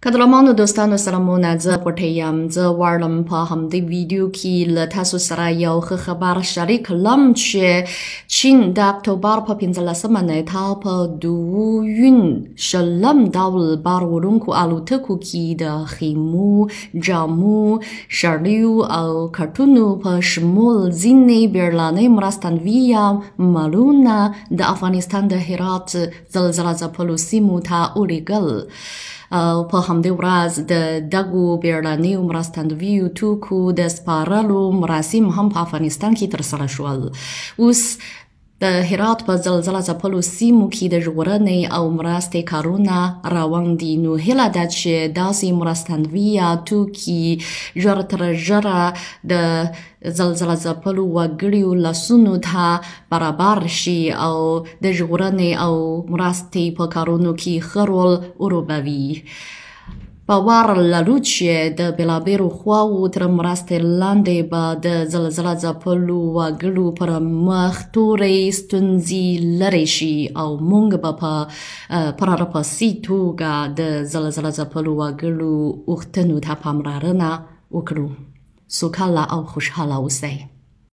Kadramanu dostanu salamuna za portayam za warlam pa hamdi video ki la tasu sarayau khabar sharik lam che chin da Oktober pa pinzala samane ta pa du yun shalam dawl barurun ku alutaku ki da khimu jamu sharliu au kartunu pa shmul zinni berlane mrastan via maluna da Afghanistan da Herat zalzala za polusimu ta urigal په همدې ورځ د دغو بیړنیو مرستندویو توکو د سپارلو مراسم هم په افغانستان کې ترسره شول. اوس د هرات په زلزله ځپلو سیمو کې د ژغورنې او مرستې کارونه روان دي، نو هیله ده چې داسې مرستندویه توکي ژر تر ژره د زلزله ځپلو وګړیو لاسونو ته برابر شي او د ژغورنې او مرستې په کارونو کې ښه رول ولوبوي. باور لرو چې د بېلابېلو خواوو تر مرستې لاندې به د زلزله ځپلو وګړو پر مخ تورې ستونزې لرې شي او موږ به په پرله-پسې توګه د زلزله ځپلو وګړو غوښتنو ته پاملرنه وکړو. سوکاله او خوشحاله اوسئ.